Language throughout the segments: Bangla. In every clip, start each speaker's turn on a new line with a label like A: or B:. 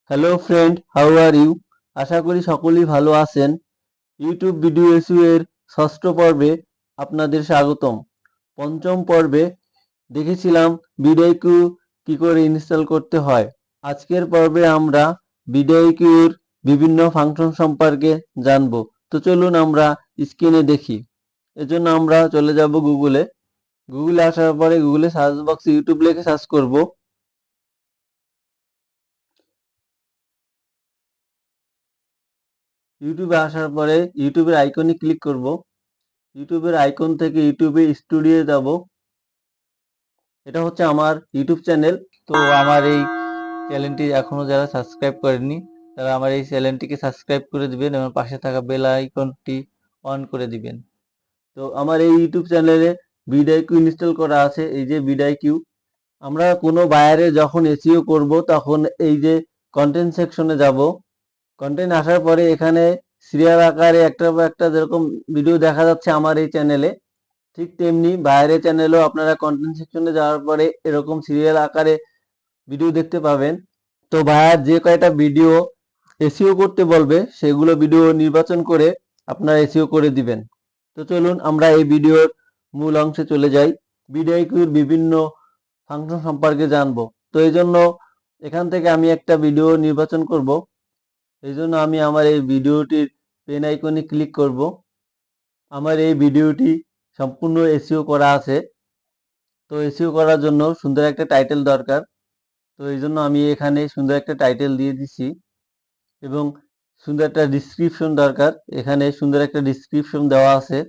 A: Hello friend, how are you? আশা করি সকলেই ভালো আছেন। ইউটিউব ভিডিও এসইও এর ষষ্ঠ পর্বে আপনাদের স্বাগতম। পঞ্চম পর্বে দেখেছিলাম ভিডিওকিউ কি করে ইনস্টল করতে হয়। আজকের পর্বে আমরা ভিডিওকিউর বিভিন্ন ফাংশন সম্পর্কে জানব। তো চলুন আমরা স্ক্রিনে দেখি। এজন্য আমরা চলে যাব গুগলে। গুগলে আসার পরে গুগলে সার্চ বক্সে ইউটিউব লিখে সার্চ করব। ইউটিউবে আসার পরে ইউটিউবের আইকনে ক্লিক করব। ইউটিউবের আইকন থেকে ইউটিউবে স্টুডিও যাব। এটা হচ্ছে আমার ইউটিউব চ্যানেল। তো আমার এই চ্যানেলটি এখনো যারা সাবস্ক্রাইব করেননি তারা আমার এই চ্যানেলটিকে সাবস্ক্রাইব করে দিবেন এবং পাশে থাকা বেল আইকনটি অন করে দিবেন। তো আমার এই ইউটিউব চ্যানেলে ভিডিওকিউ ইনস্টল করা আছে। এই যে ভিডিওকিউ, আমরা কোনো বায়ারে যখন এসইও করব তখন এই যে কন্টেন্ট সেকশনে যাব। কন্টেন্ট আসার পরে এখানে সিরিয়াল আকারে একটা বা একটা যেরকম ভিডিও দেখা যাচ্ছে আমার এই চ্যানেলে, ঠিক তেমনি বাইরের চ্যানেলেও আপনারা কন্টেন্ট সেকশনে যাওয়ার পরে এরকম সিরিয়াল আকারে ভিডিও দেখতে পাবেন। তো ভাইয়ার যে কয়টা ভিডিও এসইও করতে বলবে সেগুলো ভিডিও নির্বাচন করে আপনারা এসইও করে দিবেন। তো চলুন আমরা এই ভিডিওর মূল অংশে চলে যাই। ভিডিওকিউর বিভিন্ন ফাংশন সম্পর্কে জানবো। তো এই জন্য এখান থেকে আমি একটা ভিডিও নির্বাচন করব। এই জন্য আমি আমার এই ভিডিওটির পেন আইকনে ক্লিক করব। আমার এই ভিডিওটি সম্পূর্ণ এসইও করা আছে। তো এসইও করার জন্য সুন্দর একটা টাইটেল দরকার। তো এই জন্য আমি এখানে সুন্দর একটা টাইটেল দিয়ে দিছি এবং সুন্দর একটা ডিসক্রিপশন দরকার। এখানে সুন্দর একটা ডিসক্রিপশন দেওয়া আছে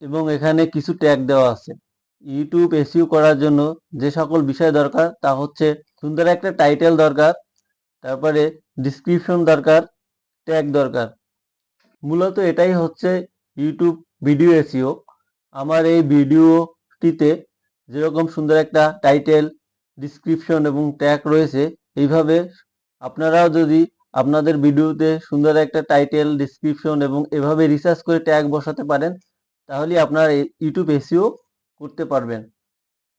A: এবং এখানে কিছু ট্যাগ দেওয়া আছে। ইউটিউব এসইও করার জন্য যে সকল বিষয় দরকার তা হচ্ছে সুন্দর একটা টাইটেল দরকার, তারপরে ডিসক্রিপশন দরকার, ট্যাগ দরকার। মূলত এটাই হচ্ছে ইউটিউব ভিডিও এসইও। আমার এই ভিডিওটিতে যেরকম সুন্দর একটা টাইটেল, ডিসক্রিপশন এবং ট্যাগ রয়েছে, এইভাবে আপনারাও যদি আপনাদের ভিডিওতে সুন্দর একটা টাইটেল, ডিসক্রিপশন এবং এভাবে রিসার্চ করে ট্যাগ বসাতে পারেন, তাহলে আপনারা ইউটিউব এসইও করতে পারবেন।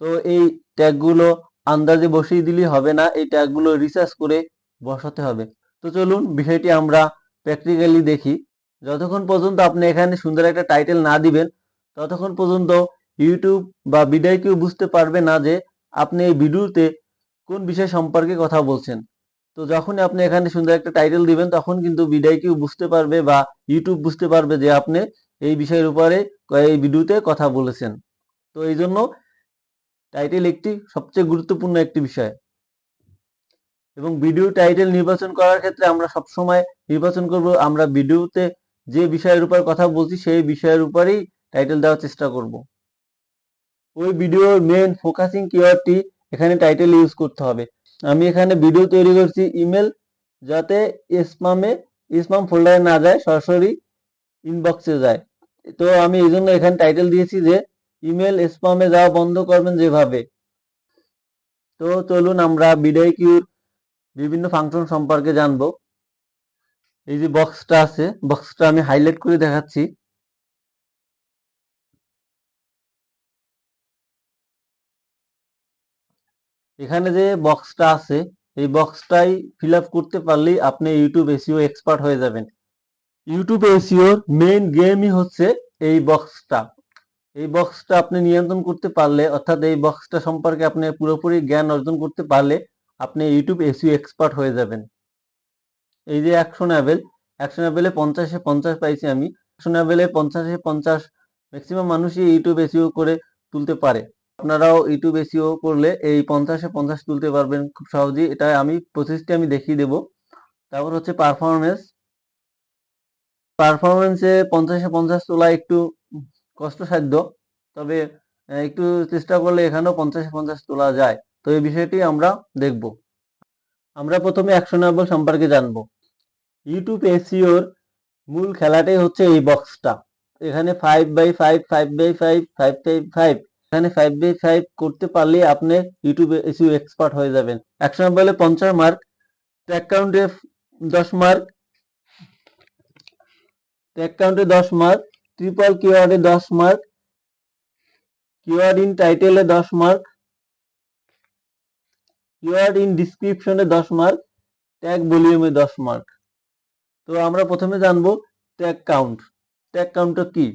A: তো এই ট্যাগগুলো আন্দাজে বসিয়ে দিলেই হবে না, এই ট্যাগগুলো রিসার্চ করে বসাতে হবে। তো চলুন বিষয়টি আমরা প্র্যাকটিক্যালি দেখি। যতক্ষণ পর্যন্ত আপনি এখানে সুন্দর একটা টাইটেল না দিবেন ততক্ষণ পর্যন্ত ইউটিউব বা ভিডিওকিউ বুঝতে পারবে না যে আপনি এই ভিডিওতে কোন বিষয় সম্পর্কে কথা বলছেন। তো যখনই আপনি এখানে সুন্দর একটা টাইটেল দিবেন তখন কিন্তু ভিডিওকিউ বুঝতে পারবে বা ইউটিউব বুঝতে পারবে যে আপনি এই বিষয়ের উপরে এই ভিডিওতে কথা বলেছেন। তো এই জন্য টাইটেল একটি সবচেয়ে গুরুত্বপূর্ণ একটি বিষয় এবং ভিডিও টাইটেল নির্বাচন করার ক্ষেত্রে আমরা সবসময় নির্বাচন করব আমরা ভিডিওতে যে বিষয়ের উপর কথা বলছি সেই বিষয়ের উপরেই টাইটেল দেওয়ার চেষ্টা করব। ওই ভিডিওর মেন ফোকাসিং কিওয়ার্ডটি এখানে টাইটেল ইউজ করতে হবে। আমি এখানে ভিডিও তৈরি করছি ইমেল যাতে স্পাম ফোল্ডারে না যায়, সরাসরি ইনবক্সে যায়। তো আমি এই জন্য এখানে টাইটেল দিয়েছি যে ইমেল স্পামে যাওয়া বন্ধ করবেন যেভাবে। তো চলুন আমরা ভিডিওকিউর বিভিন্ন ফাংশন সম্পর্কে জানবো। এই যে বক্সটা আছে, বক্সটা আমি হাইলাইট করে দেখাচ্ছি। এখানে যে বক্সটা আছে এই বক্সটাই ফিল আপ করতে পারলেই আপনি ইউটিউব এসইও এক্সপার্ট হয়ে যাবেন। ইউটিউব এসইওর মেইন গেমই হচ্ছে এই বক্সটা। এই বক্সটা আপনি নিয়ন্ত্রণ করতে পারলে, অর্থাৎ এই বক্সটা সম্পর্কে আপনি পুরোপুরি জ্ঞান অর্জন করতে পারলে আপনি ইউটিউব এসইও এক্সপার্ট হয়ে যাবেন। এই যে অ্যাকশনেবলে 50-এ 50 পাইছি আমি। অ্যাকশনেবলে 50-এ 50 ম্যাক্সিমাম মানুষই ইউটিউব এসইও করে তুলতে পারে। আপনারাও ইউটিউব এসইও করলে এই 50-এ 50 তুলতে পারবেন খুব সহজেই। এটা আমি প্রসেসটি আমি দেখিয়ে দেব। তারপর হচ্ছে পারফরম্যান্সে 50-এ 50 তোলা একটু কষ্টসাধ্য, তবে একটু চেষ্টা করলে এখানেও 50-এ 50 তোলা যায়। তো এই বিষয়টি আমরা দেখব। আমরা প্রথমে অ্যাকশনেবল সম্পর্কে জানবো। ইউটিউব এসইওর মূল খেলাটাই হচ্ছে এই বক্সটা। এখানে 5/5 5/5 5/5 এখানে 5/5 করতে পারলে আপনি ইউটিউব এসইও এক্সপার্ট হয়ে যাবেন। অ্যাকশনেবলে 50 মার্ক, ট্যাগ কাউন্টে 10 মার্ক, ট্যাগ কাউন্টে 10 মার্ক, ট্রিপল কিওয়ার্ডে 10 মার্ক, কিওয়ার্ড ইন টাইটেলে 10 মার্ক, কিওয়ার্ড ইন ডিসক্রিপশনে 10 মার্ক, ট্যাগ ভলিউমে 10 মার্ক। তো আমরা প্রথমে জানবো ট্যাগ কাউন্ট। ট্যাগ কাউন্টটা কি?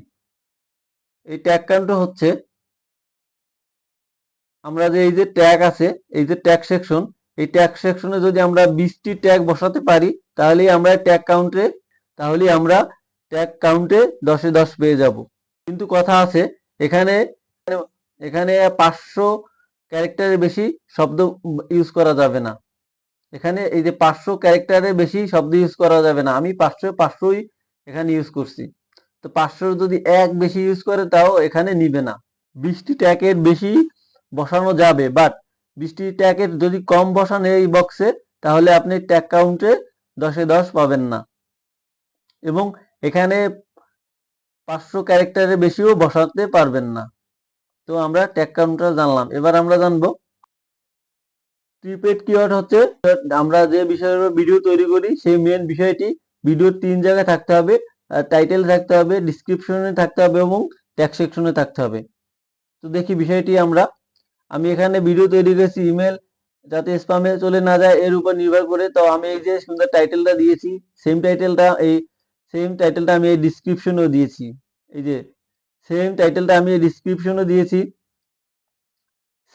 A: এই ট্যাগ কাউন্ট হচ্ছে আমরা যে এই যে ট্যাগ আছে, এই যে ট্যাগ সেকশন, এই ট্যাগ সেকশনে যদি আমরা 20টি ট্যাগ বসাতে পারি তাহলেই আমরা ট্যাগ কাউন্টে 10-এ 10 পেয়ে যাব। কিন্তু কথা আছে, এখানে এখানে 500 ক্যারেক্টারের বেশি শব্দ ইউজ করা যাবে না। এখানে এই যে 500 ক্যারেক্টারের বেশি শব্দ ইউজ করা যাবে না। আমি 500ই এখানে ইউজ করছি। তো 500 যদি এক বেশি ইউজ করে তাও এখানে নিবে না। 20টি ট্যাগের বেশি বসানো যাবে, বাট 20টি ট্যাগের যদি কম বসান এই বক্সে তাহলে আপনি ট্যাগ কাউন্টে 10-এ 10 পাবেন না, এবং এখানে 500 ক্যারেক্টারের বেশিও বসাতে পারবেন না। তো আমরা ট্যাগ কাউন্টটা জানলাম। এবার আমরা জানবো প্রিপেড কিওয়ার্ড হচ্ছে আমরা যে বিষয়ের উপর ভিডিও তৈরি করি সেই মেন বিষয়টি ভিডিওর 3 জায়গায় থাকতে হবে, টাইটেল থাকতে হবে, ডিসক্রিপশনে থাকতে হবে এবং ট্যাগ সেকশনে থাকতে হবে। তো দেখি বিষয়টি আমি এখানে ভিডিও তৈরি করেছি ইমেল যাতে স্প্যামে চলে না যায় এর উপর নির্ভর করে। তো আমি এই যে সুন্দর টাইটেলটা দিয়েছি, সেম টাইটেলটা আমি এই ডিসক্রিপশনেও দিয়েছি। এই যে সেম টাইটেলটা আমি এই ডিসক্রিপশনে দিয়েছি,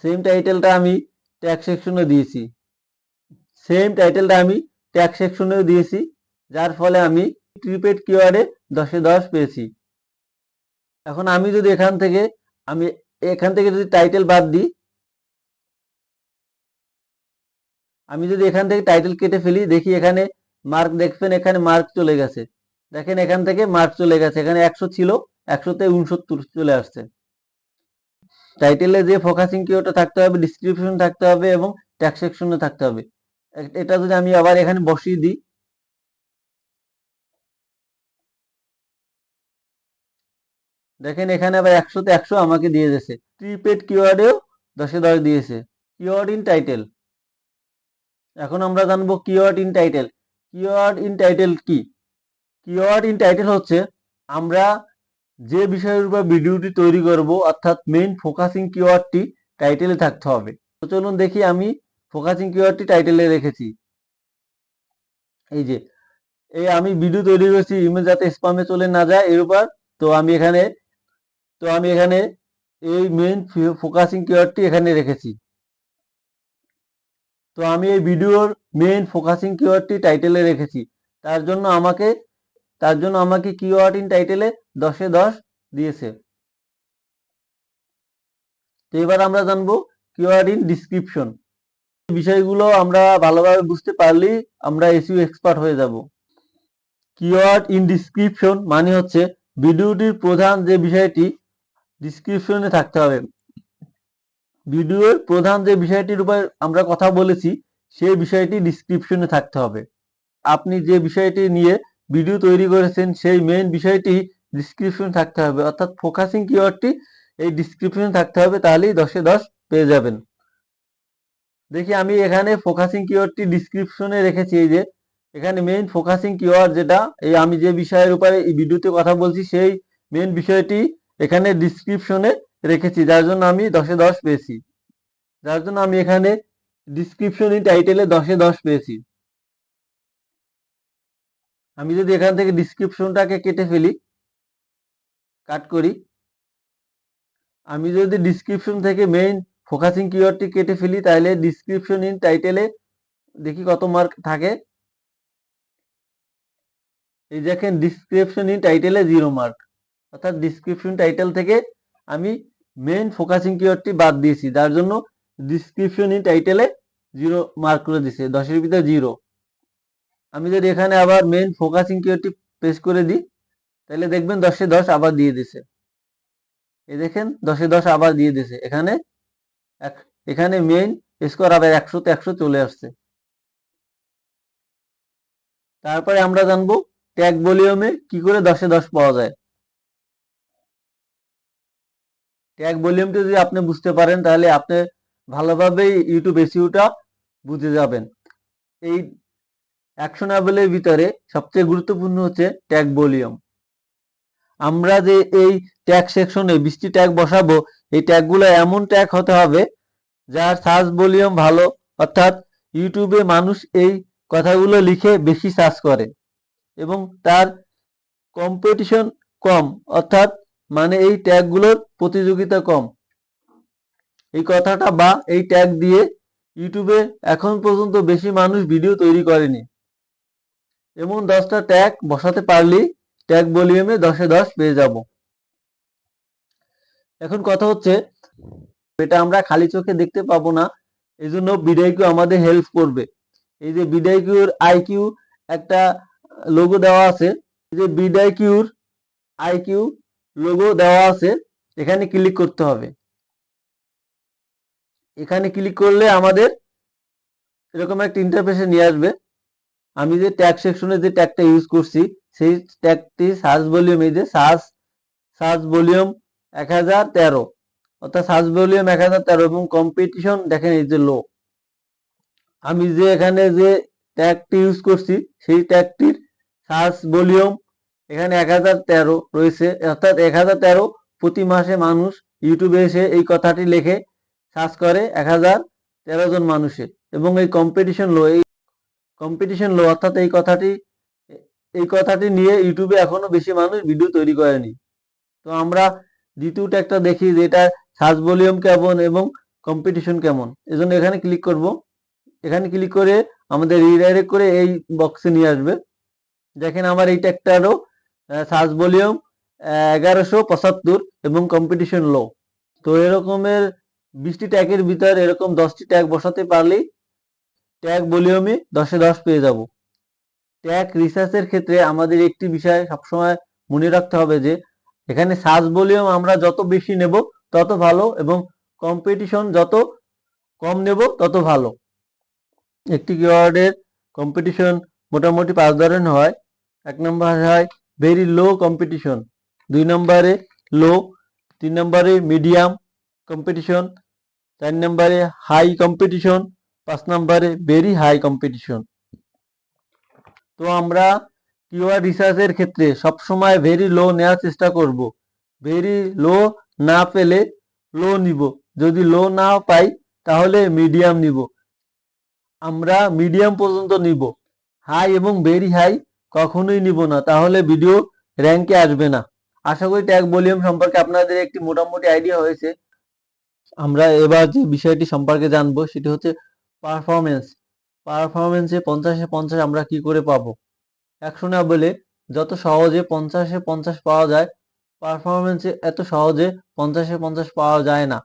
A: সেম টাইটেলটা আমি ট্যাগ সেকশনে দিয়েছি, সেম টাইটেলটা আমি ট্যাগ সেকশনেও দিয়েছি, যার ফলে আমি প্রিপেড কিওয়ার্ডে 10-এ 10 পেয়েছি। এখন আমি এখান থেকে যদি টাইটেল বাদ দিই, আমি যদি এখান থেকে টাইটেল কেটে ফেলি, দেখি এখানে মার্ক দেখবেন, এখানে মার্ক চলে গেছে। দেখেন এখান থেকে মার্ক চলে গেছে, এখানে 100 ছিল, 100-তে 69 চলে আসছে। টাইটেলে যে ফোকাসিং কিওয়ার্ডটা থাকতে হবে, ডিসক্রিপশন থাকতে হবে এবং ট্যাগ সেকশনে থাকতে হবে। এটা যদি আমি আবার এখানে বসিয়ে দিই, দেখেন এখানে আবার 100-তে 100 আমাকে দিয়ে দিয়েছে। প্রিপেড কিওয়ার্ডেও 10-এ 10 দিয়েছে। Keyword in title. এখন আমরা জানবো keyword in title. Keyword in title কি? কিওয়ার্ড ইন টাইটেল হচ্ছে আমরা যে বিষয়ের উপর ভিডিওটি তৈরি করব, অর্থাৎ মেইন ফোকাসিং কিওয়ার্ডটি টাইটেলে থাকতে হবে। তো চলুন দেখি, আমি ফোকাসিং কিওয়ার্ডটি টাইটেলে রেখেছি। এই যে আমি ভিডিও তৈরি করেছি ইমেল যাতে স্প্যামে চলে না যায় এর উপর। তো আমি এখানে এই মেইন ফোকাসিং কিওয়ার্ডটি এখানে রেখেছি। তো আমি এই ভিডিওর মেইন ফোকাসিং কিওয়ার্ডটি টাইটেলে রেখেছি। তার জন্য আমাকে কিওয়ার্ড ইন টাইটেলে 10-এ 10 দিয়েছে। তো এবার আমরা জানবো কিওয়ার্ড ইন ডিসক্রিপশন। বিষয়গুলো আমরা ভালোভাবে বুঝতে পারলেই আমরা এসইও এক্সপার্ট হয়ে যাব। কিওয়ার্ড ইন ডিসক্রিপশন মানে হচ্ছে ভিডিওটির প্রধান যে বিষয়টি ডিসক্রিপশনে থাকতে হবে। ভিডিওর প্রধান যে বিষয়টির উপর আমরা কথা বলেছি সেই বিষয়টি ডিসক্রিপশনে থাকতে হবে। আপনি যে বিষয়টি নিয়ে ভিডিও তৈরি করেছেন সেই মেইন বিষয়টি ডিসক্রিপশনে থাকতে হবে, অর্থাৎ ফোকাসিং কিওয়ার্ডটি এই ডিসক্রিপশনে থাকতে হবে, তাহলেই 10-এ 10 পেয়ে যাবেন। দেখি আমি এখানে ফোকাসিং কিওয়ার্ডটি ডিসক্রিপশনে রেখেছি। এই যে এখানে মেইন ফোকাসিং কিওয়ার্ড যেটা আমি যে বিষয়ের উপরে এই ভিডিওতে কথা বলছি সেই মেইন বিষয়টি এখানে ডিসক্রিপশনে রেখেছি, যার জন্য আমি 10-এ 10 পেয়েছি। যার জন্য আমি এখানে ডিসক্রিপশন ইন টাইটেলে 10-এ 10 পেয়েছি। আমি যদি এখান থেকে ডিসক্রিপশনটাকে কেটে ফেলি, কাট করি, আমি যদি ডিসক্রিপশন থেকে মেইন ফোকাসিং কিওয়ার্ডটি কেটে ফেলি তাহলে ডিসক্রিপশন ইন টাইটেলে দেখি কত মার্ক থাকে। এই দেখেন ডিসক্রিপশন ইন টাইটেলে 0 মার্ক, অর্থাৎ ডিসক্রিপশন টাইটেল থেকে আমি মেইন ফোকাসিং কিওয়ার্ডটি বাদ দিয়েছি, যার জন্য ডিসক্রিপশন ইন টাইটেলে 0 মার্ক করে দিছে, 10-এর ভিতরে 0। আমি যদি এখানে আবার মেইন ফোকাসিং কিওয়ার্ডটি পেস্ট করে দিই তাহলে দেখবেন 10-এ 10 আবার দিয়ে দিছে। এই দেখেন 10-এ 10 আবার দিয়ে দিছে। এখানে মেইন স্কোর আবার 100-তে 100 চলে আসছে। তারপরে আমরা জানবো ট্যাগ ভলিউমে কি করে 10-এ 10 পাওয়া যায়। ট্যাগ ভলিউমটা যদি আপনি বুঝতে পারেন তাহলে আপনি ভালোভাবেই ইউটিউব এসইওটা বুঝে যাবেন। এই অ্যাকশনেবলের ভিতরে সবচেয়ে গুরুত্বপূর্ণ হচ্ছে ট্যাগ ভলিউম। আমরা যে এই ট্যাগ সেকশনে 20টি ট্যাগ বসাবো, এই ট্যাগগুলো এমন ট্যাগ হতে হবে যার সার্চ ভলিউম ভালো অর্থাৎ ইউটিউবে মানুষ এই কথাগুলো লিখে বেশি সার্চ করে এবং তার কম্পিটিশন কম, অর্থাৎ মানে এই ট্যাগগুলোর প্রতিযোগিতা কম। এই কথাটা বা এই ট্যাগ দিয়ে ইউটিউবে এখন পর্যন্ত বেশি মানুষ ভিডিও তৈরি করেনি। এমন 10টা ট্যাগ বসাতে পারলেই ট্যাগ ভলিউমে 10-এ 10 পেয়ে যাব। এখন কথা হচ্ছে এটা আমরা খালি চোখে দেখতে পাবো না, এই জন্য ভিডিওকিউ আমাদের হেল্প করবে। এই যে ভিডিওকিউর আইকিউ একটা লোগো দেওয়া আছে, এই যে ভিডিওকিউর আইকিউ লোগো দেওয়া আছে, এখানে ক্লিক করতে হবে। এখানে ক্লিক করলে আমাদের এরকম একটা ইন্টারফেসে নিয়ে আসবে। আমি যে ট্যাগ সেকশনে যে ট্যাগটা ইউজ করছি সেই ট্যাগটি সার্চ ভলিউম, এই যে সার্চ ভলিউম 1013, অর্থাৎ সার্চ ভলিউম 1013 এবং কম্পিটিশন দেখেন এই যে লো। আমি যে এখানে যে ট্যাগটি ইউজ করছি সেই ট্যাগটির সার্চ ভলিউম এখানে 1013 রয়েছে, অর্থাৎ 1013 প্রতি মাসে মানুষ ইউটিউবে এসে এই কথাটি লিখে সার্চ করে 1013 জন মানুষের। এবং এই কম্পিটিশন লো, অর্থাৎ এই কথাটি নিয়ে ইউটিউবে এখনো বেশি মানুষ ভিডিও তৈরি করেনি। তো আমরা দ্বিতীয় ট্যাগটা দেখি যে এটা সার্চ ভলিউম কেমন এবং কম্পিটিশন কেমন। এজন্য এখানে ক্লিক করব। এখানে ক্লিক করে আমাদের রিডাইরেক্ট করে এই বক্সে নিয়ে আসবে। দেখেন আমার এই ট্যাগটারও সার্চ ভলিউম 1175 এবং কম্পিটিশন লো। তো এরকমের 20টি ট্যাগের ভিতর এরকম 10টি ট্যাগ বসাতে পারলেই ট্যাগ ভলিউমে 10-এ 10 পেয়ে যাব। ট্যাগ রিসার্চের ক্ষেত্রে আমাদের একটি বিষয় সবসময় মনে রাখতে হবে যে এখানে সার্চ ভলিউম আমরা যত বেশি নেব তত ভালো এবং কম্পিটিশন যত কম নেব তত ভালো। একটি কিওয়ার্ডের কম্পিটিশন মোটামুটি 5 ধরনের হয়। 1 নম্বরে হয় ভেরি লো কম্পিটিশন, 2 নম্বরে লো, 3 নম্বরে মিডিয়াম কম্পিটিশন, 4 নম্বরে হাই কম্পিটিশন, 5 নম্বরে ভেরি হাই কম্পিটিশন। তো আমরা কিওয়ার্ড রিসার্চের ক্ষেত্রে সবসময় ভেরি লো নেওয়ার চেষ্টা করব। ভেরি লো না পেলে লো নিব, যদি লো না পাই তাহলে মিডিয়াম নিব। আমরা মিডিয়াম পর্যন্ত নিব, হাই এবং ভেরি হাই কখনোই নিব না, তাহলে ভিডিও র্যাঙ্কে আসবে না। আশা করি ট্যাগ ভলিউম সম্পর্কে আপনাদের একটি মোটামুটি আইডিয়া হয়েছে। আমরা এবার যে বিষয়টি সম্পর্কে জানবো সেটি হচ্ছে পারফরমেন্সে 50-এ 50 আমরা কি করে পাবো। 100 না বলে যত সহজে 50-এ 50 পাওয়া যায়, পারফরমেন্সে এত সহজে 50-এ 50 পাওয়া যায় না।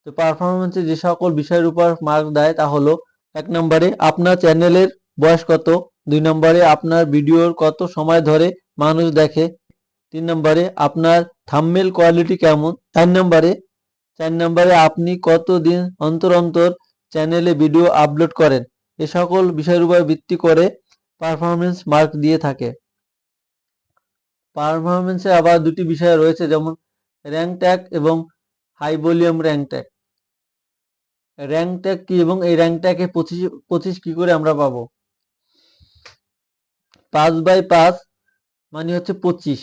A: তো পারফরমেন্সে যে সকল বিষয়ের উপর মার্ক দেয় তা হলো 1 নম্বরে আপনার চ্যানেলের বয়স কত, 2 নম্বরে আপনার ভিডিওর কত সময় ধরে মানুষ দেখে, 3 নম্বরে আপনার থাম্বনেল কোয়ালিটি কেমন, 4 নম্বরে আপনি কতদিন অন্তর অন্তর চ্যানেলে ভিডিও আপলোড করেন। এ সকল বিষয়ের উপর ভিত্তি করে পারফরমেন্স মার্ক দিয়ে থাকে। পারফরমেন্সে আবার দুটি বিষয় রয়েছে, যেমন র্যাঙ্ক ট্যাগ এবং high volume rank tag. Rank tag কি এবং এই র্যাঙ্ক ট্যাগে 25 কি করে আমরা পাবো। 5/5 মানে হচ্ছে 25,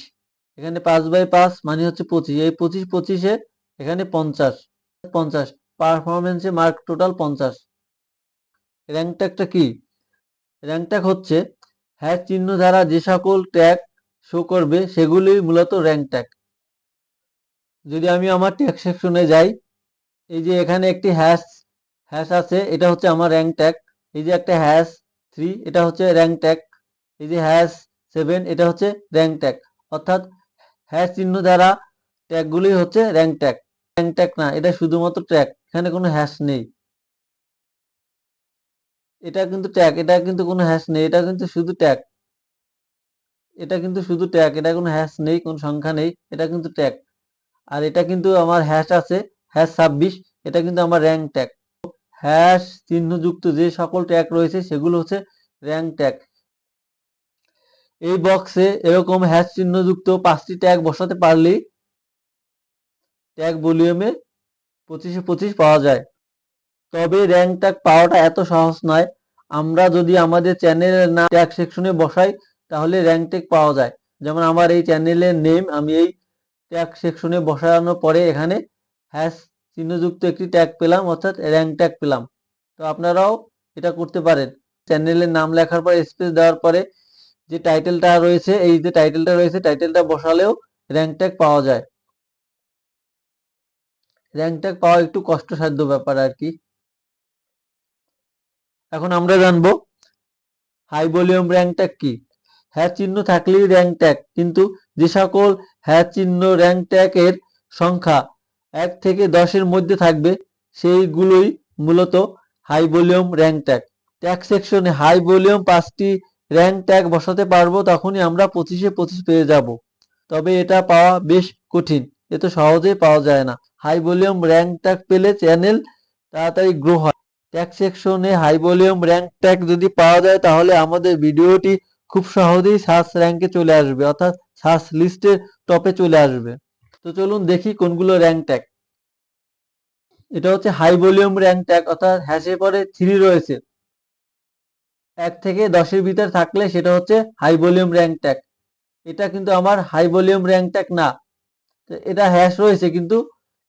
A: এখানে 5/5 মানে হচ্ছে 25, এই 25-25-এ এখানে 50 পারফরমেন্সে মার্ক টোটাল 50। র্যাঙ্ক ট্যাগটা কি? র্যাঙ্ক ট্যাগ হচ্ছে হ্যাশ চিহ্ন দ্বারা যে সকল ট্যাগ শো করবে সেগুলি মূলত র্যাঙ্ক ট্যাগ। যদি আমি আমার ট্যাগ সেকশনে যাই, এই যে এখানে একটি হ্যাশ আছে, এটা হচ্ছে আমার র্যাঙ্ক ট্যাগ। এই যে একটা #3 এটা হচ্ছে র্যাঙ্ক ট্যাগ। এই যে #7 এটা হচ্ছে র্যাঙ্ক ট্যাগ। অর্থাৎ হ্যাশ চিহ্ন দ্বারা ট্যাগগুলি হচ্ছে র্যাঙ্ক ট্যাগ। র্যাঙ্ক ট্যাগ না, এটা শুধুমাত্র ট্যাগ, এখানে কোনো হ্যাশ নেই। এটা কিন্তু ট্যাগ, এটা কিন্তু কোনো হ্যাশ নেই, এটা কিন্তু শুধু ট্যাগ। এটা কিন্তু শুধু ট্যাগ, এটা কোনো হ্যাশ নেই, কোনো সংখ্যা নেই, এটা কিন্তু ট্যাগ। আর এটা কিন্তু আমার হ্যাশ আছে #26, এটা কিন্তু আমার র্যাঙ্ক ট্যাগ। হ্যাশ চিহ্নযুক্ত যে সকল ট্যাগ রয়েছে সেগুলো হচ্ছে র্যাঙ্ক ট্যাগ। এই বক্সে এরকম হ্যাশ চিহ্নযুক্ত 5টি ট্যাগ বসাতে পারলেই ট্যাগ ভলিউমে 25-এ 25 পাওয়া যায়। তবে র্যাঙ্ক ট্যাগ পাওয়াটা এত সহজ নয়। আমরা যদি আমাদের চ্যানেলের নাম ট্যাগ সেকশনে বসাই তাহলে র্যাঙ্ক ট্যাগ পাওয়া যায়। যেমন আমার এই চ্যানেলের নেম আমি এই ট্যাগ সেকশনে বসানোর পরে এখানে হ্যাশ চিহ্নযুক্ত একটি ট্যাগ পেলাম, অর্থাৎ র্যাঙ্ক ট্যাগ পেলাম। তো তো আপনারাও এটা করতে পারেন। চ্যানেলের নাম লেখার পরে স্পেস দেওয়ার পরে যে টাইটেলটা রয়েছে, এই যে টাইটেলটা রয়েছে, টাইটেলটা বসালেও র্যাঙ্ক ট্যাগ পাওয়া যায়। র্যাঙ্ক ট্যাগ পাওয়া একটু কষ্টসাধ্য ব্যাপার আর কি। এখন আমরা জানবো হাই ভলিউম র্যাঙ্ক ট্যাগ কি। হ্যাশ চিহ্ন থাকলেই র্যাঙ্ক ট্যাগ, কিন্তু যে সকল হ্যাশ চিহ্ন র্যাঙ্ক ট্যাগের সংখ্যা 1 থেকে 10-এর মধ্যে থাকবে সেইগুলোই মূলত high volume rank tag. Tag সেকশনে হাই ভলিউম 5টি র্যাঙ্ক ট্যাগ বসাতে পারবো, তখনই আমরা 25-এ 25 পেয়ে যাব। তবে এটা পাওয়া বেশ কঠিন, এত সহজেই পাওয়া যায় না। হাই ভলিউম র্যাঙ্ক ট্যাগ পেলে চ্যানেল তাড়াতাড়ি গ্রো হয়। ট্যাগ সেকশনে হাই ভলিউম র্যাঙ্ক ট্যাগ যদি পাওয়া যায় তাহলে আমাদের ভিডিওটি খুব সহজেই সার্চ র্যাঙ্কে চলে আসবে, অর্থাৎ সার্চ লিস্টের টপে চলে আসবে। তো চলুন দেখি কোনগুলো র্যাঙ্ক ট্যাগ। এটা হচ্ছে হাই ভলিউম র্যাঙ্ক ট্যাগ, অর্থাৎ হ্যাশের পরে 3 রয়েছে। 1 থেকে 10-এর ভিতরে থাকলে সেটা হচ্ছে হাই ভলিউম র্যাঙ্ক ট্যাগ। এটা কিন্তু আমার হাই ভলিউম র্যাঙ্ক ট্যাগ না। তো এটা হ্যাশ রয়েছে কিন্তু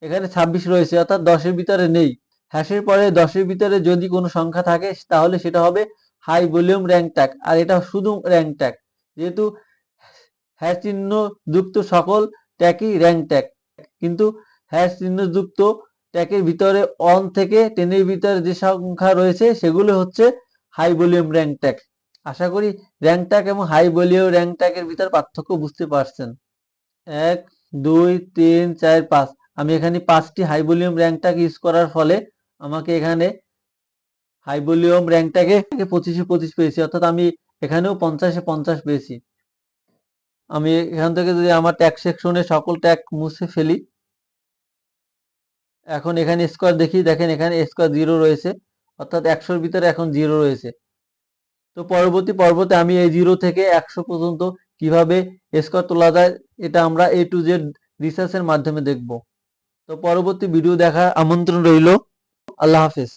A: এখানে 26 রয়েছে, অর্থাৎ 10-এর ভিতরে নেই। হ্যাশের পরে 10-এর ভিতরে যদি কোনো সংখ্যা থাকে তাহলে সেটা হবে হাই ভলিউম র্যাঙ্ক ট্যাগ, আর এটা শুধু র্যাঙ্ক ট্যাগ। যেহেতু হ্যাশ চিহ্ন যুক্ত সকল ট্যাগই র্যাঙ্ক ট্যাগ, কিন্তু হ্যাশ চিহ্ন যুক্ত ট্যাগের ভিতরে 1 থেকে 10-এর ভিতরে যে সংখ্যা রয়েছে সেগুলো হচ্ছে হাই ভলিউম র্যাঙ্ক ট্যাগ। আশা করি র্যাঙ্ক ট্যাগ এবং হাই ভলিউম র্যাঙ্ক ট্যাগের ভিতর পার্থক্য বুঝতে পারছেন। 1 2 3 4 5, আমি এখানে 5টি high volume rank tag use করার ফলে আমাকে এখানে হাই ভলিউম র্যাঙ্ক ট্যাগে 25-এ 25 পেয়েছি, অর্থাৎ আমি এখানেও 50-এ 50 পেয়েছি। আমি এখান থেকে যদি আমার ট্যাগ সেকশনে সকল ট্যাগ মুছে ফেলি, এখন এখানে স্কোয়ার দেখি, দেখেন এখানে স্কোয়ার 0 রয়েছে, অর্থাৎ 100-এর ভিতরে এখন 0 রয়েছে। তো পরবর্তী পর্বতে আমি এই 0 থেকে 100 পর্যন্ত কিভাবে স্কোয়ার তোলা যায় এটা আমরা A to Z রিসার্চের মাধ্যমে দেখব। তো পরবর্তী ভিডিও দেখার আমন্ত্রণ রইল। আল্লাহ হাফেজ।